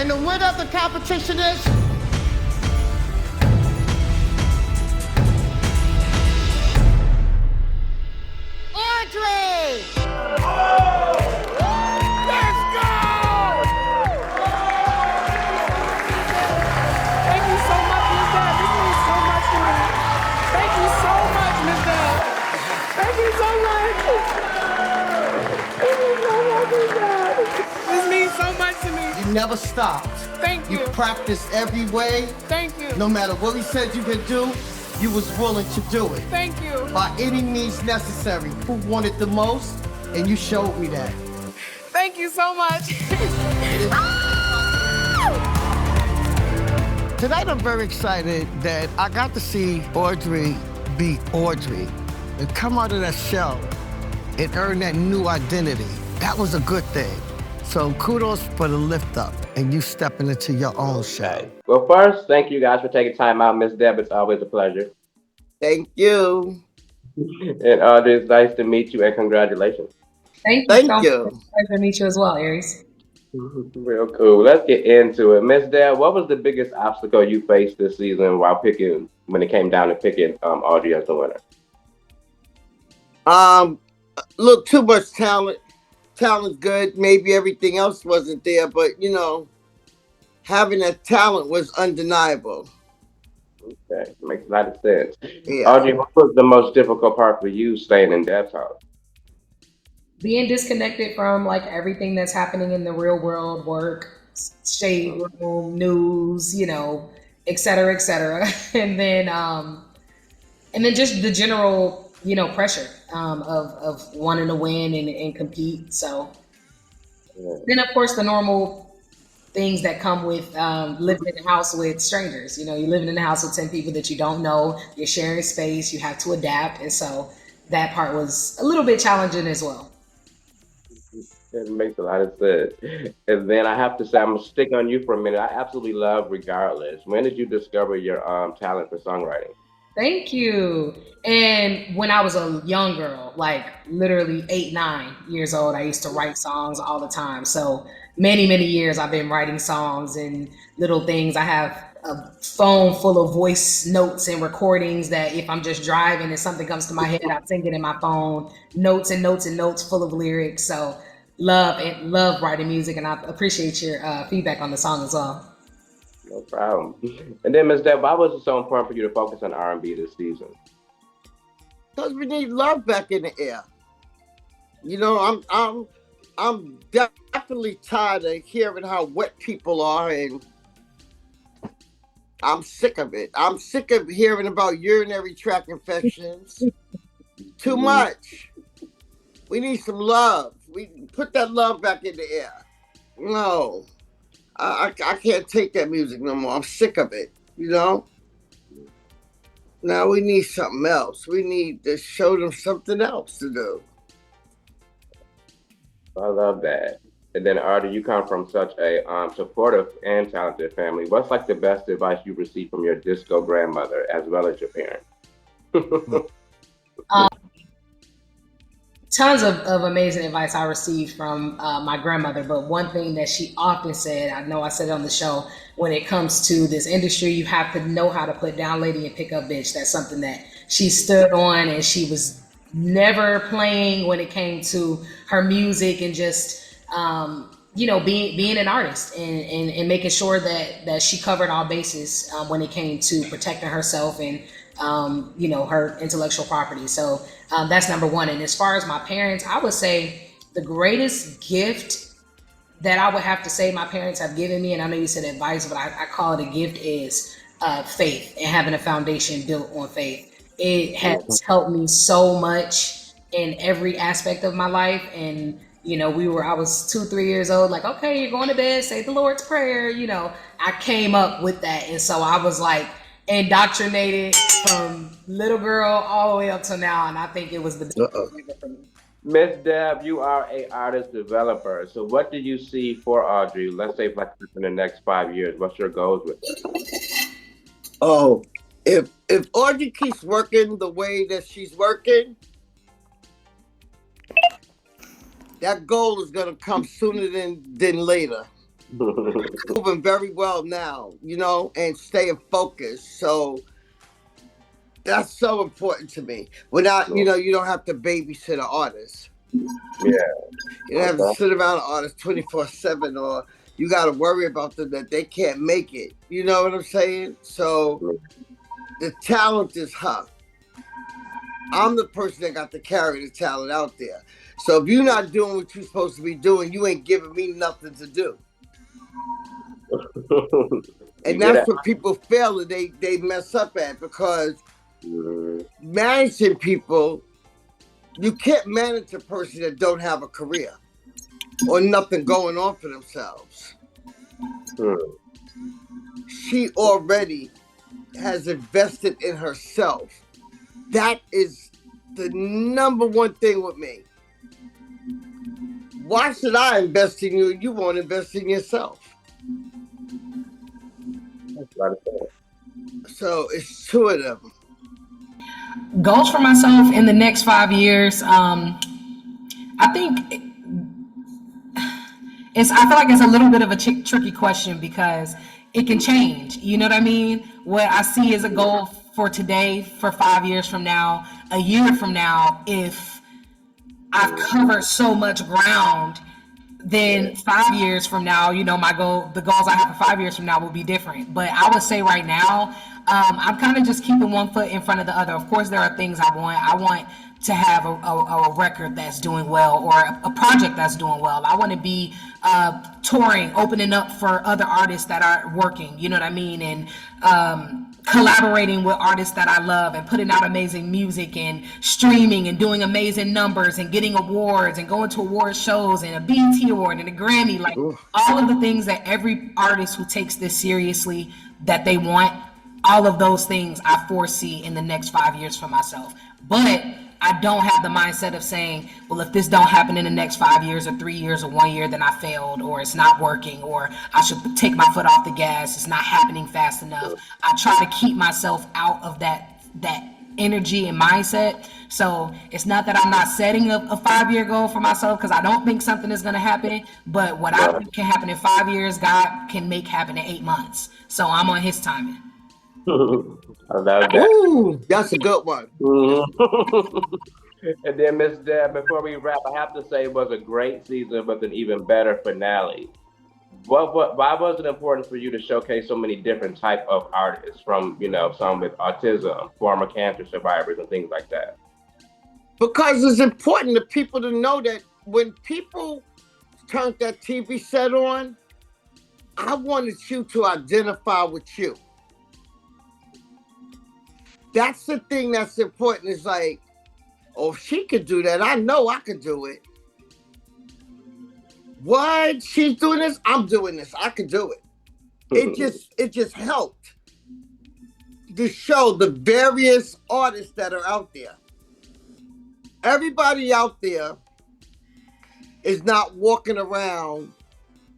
And the winner of the competition is Audrey! Let's go! Thank you so much, Ms. Deb. This means so much to me. Thank you so much, Ms. Deb. Thank you so much. Thank you so much, Ms. Deb. This means so much to me. You never stopped. Thank you. You practiced every way. Thank you. No matter what he said you could do, you was willing to do it. Thank you. By any means necessary. Who wanted the most? And you showed me that. Thank you so much. Tonight I'm very excited that I got to see Audrey be Audrey and come out of that shell and earn that new identity. That was a good thing. So kudos for the lift up and you stepping into your own shell. Well, first, thank you guys for taking time out. Miss Deb, it's always a pleasure. Thank you. And Audrey, it's nice to meet you and congratulations. Thank you. Thank so you. much. Pleasure to meet you as well, Aries. Real cool. Let's get into it. Miss Deb, what was the biggest obstacle you faced this season when it came down to picking Audrey as the winner? Look, too much talent. Talent's good. Maybe everything else wasn't there, but you know, having that talent was undeniable. Okay, makes a lot of sense. Yeah. Audrey, what was the most difficult part for you staying in Deb's house? Being disconnected from like everything that's happening in the real world, work, shade room, news, you know, et cetera, and then just the general, you know, pressure of wanting to win and compete. So then, of course, the normal things that come with living in a house with strangers. You know, you're living in a house with 10 people that you don't know. You're sharing space. You have to adapt, and so that part was a little bit challenging as well. It makes a lot of sense. And then I have to say, I'm gonna stick on you for a minute. I absolutely love Regardless. When did you discover your talent for songwriting? Thank you. And when I was a young girl, like literally 8, 9 years old, I used to write songs all the time. So many years I've been writing songs and little things. I have a phone full of voice notes and recordings that if I'm just driving and something comes to my head, I sing it in my phone. Notes and notes and notes full of lyrics. So love writing music, and I appreciate your feedback on the song as well. No problem. And then, Ms. Deb, why was it so important for you to focus on R&B this season? Because we need love back in the air. You know, I'm definitely tired of hearing how wet people are, and I'm sick of it. I'm sick of hearing about urinary tract infections. Too much. We need some love. We put that love back in the air. No. I can't take that music no more. I'm sick of it, you know? Now we need something else. We need to show them something else to do. I love that. And then, Audrey, you come from such a supportive and talented family. What's like the best advice you received from your disco grandmother as well as your parents? Tons of amazing advice I received from my grandmother, but one thing that she often said, I know I said it on the show, when it comes to this industry, you have to know how to put down lady and pick up bitch. That's something that she stood on, and she was never playing when it came to her music and just you know, being an artist and making sure that she covered all bases when it came to protecting herself and you know, her intellectual property. So that's number one. And as far as my parents, I would say the greatest gift that I would have to say my parents have given me, and I know you said advice, but I call it a gift, is faith and having a foundation built on faith. It has helped me so much in every aspect of my life. And, you know, I was 2, 3 years old, like, okay, you're going to bed, say the Lord's Prayer. You know, I came up with that. And so I was like indoctrinated from little girl all the way up to now. And I think it was the best for me. Miss Deb, you are a artist developer. So what do you see for Audrey? Let's say like in the next 5 years, what's your goals with it? Oh, if Audrey keeps working the way that she's working, that goal is gonna come sooner than later. moving very well now, and staying focused. So that's so important to me. Without, you don't have to babysit an artist. Yeah. You don't have to sit around an artist 24/7, or you got to worry about them that they can't make it. You know what I'm saying? So the talent is her. I'm the person that got to carry the talent out there. So if you're not doing what you're supposed to be doing, you ain't giving me nothing to do. And that's what people fail and they mess up at, because managing people, you can't manage a person that don't have a career or nothing going on for themselves. She already has invested in herself. That is the number one thing with me. Why should I invest in you and you won't invest in yourself? So it's two of them. Goals for myself in the next 5 years. I think I feel like it's a little bit of a tricky question because it can change. You know what I mean? What I see as a goal for today, for 5 years from now, a year from now, if I've covered so much ground, then 5 years from now, the goals I have for 5 years from now will be different. But I would say right now, I'm kind of just keeping one foot in front of the other. Of course, there are things I want. I want to have a record that's doing well, or a project that's doing well. I want to be touring, opening up for other artists that are working, you know what I mean? And collaborating with artists that I love and putting out amazing music and streaming and doing amazing numbers and getting awards and going to award shows and a BET award and a Grammy, like all of the things that every artist who takes this seriously that they want, all of those things I foresee in the next 5 years for myself. But I don't have the mindset of saying, well, if this don't happen in the next 5 years or 3 years or 1 year, then I failed, or it's not working, or I should take my foot off the gas. It's not happening fast enough. I try to keep myself out of that energy and mindset. So it's not that I'm not setting a 5 year goal for myself, because I don't think something is going to happen. But what I think can happen in 5 years, God can make happen in 8 months. So I'm on His timing. I love that. Ooh, that's a good one. And then, Miss Deb, before we wrap, I have to say it was a great season with an even better finale. Why was it important for you to showcase so many different type of artists, from some with autism, former cancer survivors, and things like that? Because it's important to people to know that when people turned that TV set on, I wanted you to identify with you. That's the thing that's important. It's like, oh, if she could do that, I know I could do it. What? She's doing this? I'm doing this. I could do it. It just helped to show the various artists that are out there. Everybody out there is not walking around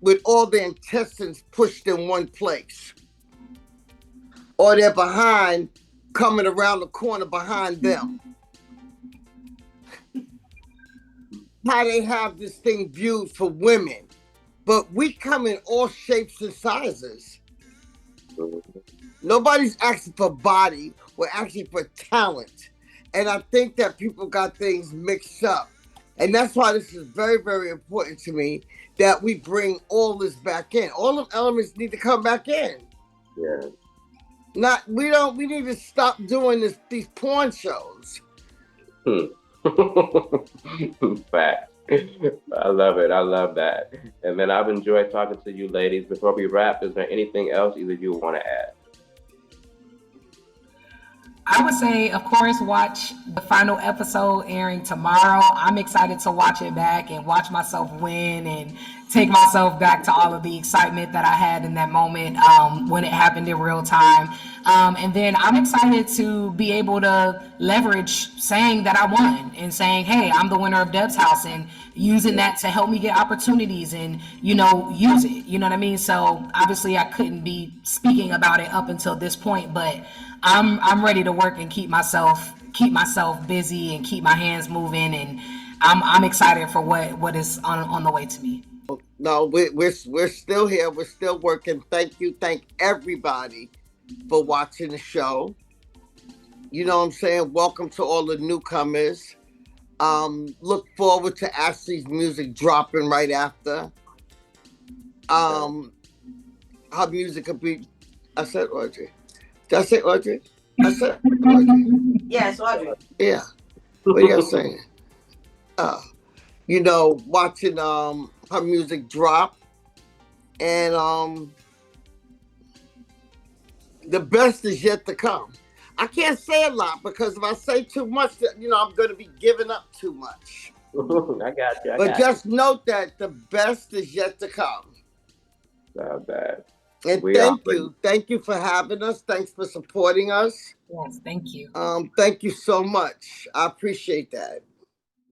with all their intestines pushed in one place, or they're behind, coming around the corner behind them. How they have this thing viewed for women, but we come in all shapes and sizes. Nobody's asking for body, we're asking for talent. And I think that people got things mixed up. And that's why this is very, very important to me, that we bring all this back in. All the elements need to come back in. Yeah. We need to stop doing these porn shows. Fact. I love it. I love that. And then I've enjoyed talking to you ladies. Before we wrap, is there anything else either you want to add? I would say, of course, watch the final episode airing tomorrow. I'm excited to watch it back and watch myself win and take myself back to all of the excitement that I had in that moment when it happened in real time. And then I'm excited to be able to leverage saying that I won and saying, hey, I'm the winner of Deb's House, and using that to help me get opportunities and, use it. You know what I mean? So obviously I couldn't be speaking about it up until this point, but I'm ready to work and keep myself busy and keep my hands moving, and I'm excited for what is on the way to me. No, we're still here. We're still working. Thank you. Thank everybody for watching the show. You know what I'm saying? Welcome to all the newcomers. Look forward to Ashley's music dropping right after. Her music will be. I said Audrey. Did I say Audrey? I said Audrey. Yes, Audrey. Yeah. What are you guys saying? You know, watching her music drop, and the best is yet to come. I can't say a lot because if I say too much, you know, I'm going to be giving up too much. I got you. But just note that the best is yet to come. Not bad. And thank you for having us. Thanks for supporting us. Yes, thank you. Thank you so much. I appreciate that.